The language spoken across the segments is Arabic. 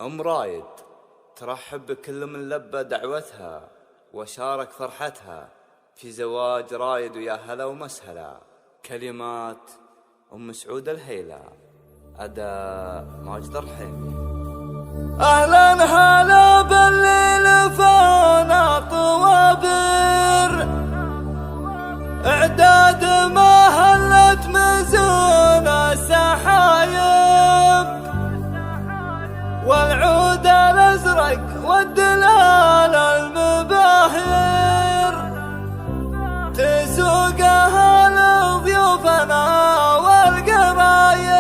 أم رايد ترحب بكل من لبى دعوتها وشارك فرحتها في زواج رايد، ويا هلا ومسهلا. كلمات أم سعود الهيلة، أداء ماجد الرحيمي. أهلا هلا بالليل فانا طوابر، إعداد ما هلت مزون السحايب، والعود الأزرق والدلال المباهر، تسوقها لضيوفنا والقرايب.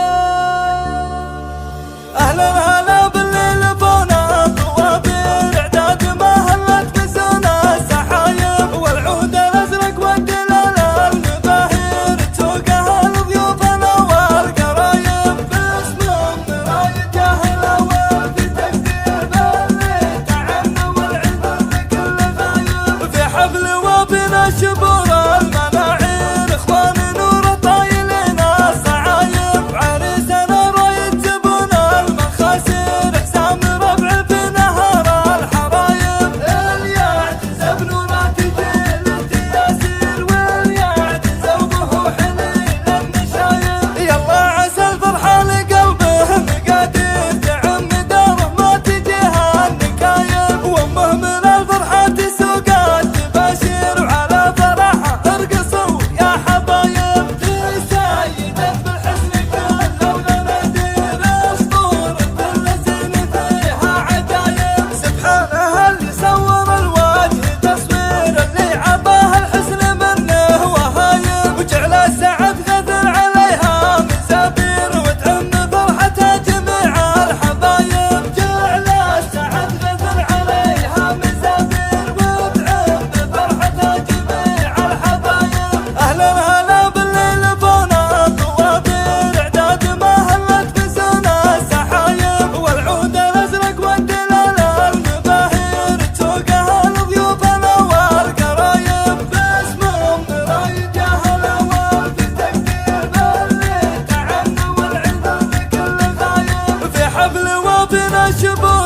أهلا هلا بالليل فانا طوابر، إعداد ما هلت مزون السحايب، والعود الأزرق والدلال المباهر، تسوقها لضيوفنا والقرايب. باسم أم رايد يا هلا وفي تكسير اللي تعنوا والعذر لكل غايب، في حفل وبنا شبور المناعير، إخوان نور طايلين الصعايب، عريسنا رايد تبون المخاسر، حسام ربع في نهر الحرايب. اليعجز بنونا تجي للتياسير، واليعجز وبه حنين النشايب، يلا عسى الفرحة لقلبه مقادير، تعم داره ما تجيها النكايب، وامه من الفرحة تسوق التباشير، وعلى فرحها ارقصوا يا حبايب. تسايدت بالحسن كله ونادير، اسطورة الزين فيها عجايب، سبحانه اللي صور الوجه تصوير، اللي عطاه الحسن منه وهايب، وجعل السعد غدر عليها مزابير، وتعم فرحتها جميع الحبايب. جعل السعد غدر عليها مزابير، وتعم فرحتها جميع الحبايب. أهلا هلا بالليل فانا طوابر، إعداد ما هلت مزون السحايب، والعود الأزرق والدلال المباهر، تسوقها لضيوفنا والقرايب. باسم أم رايد يا هلا وفي تكسير اللي تعنوا والعذر لكل غايب، في حفل وبنا شبور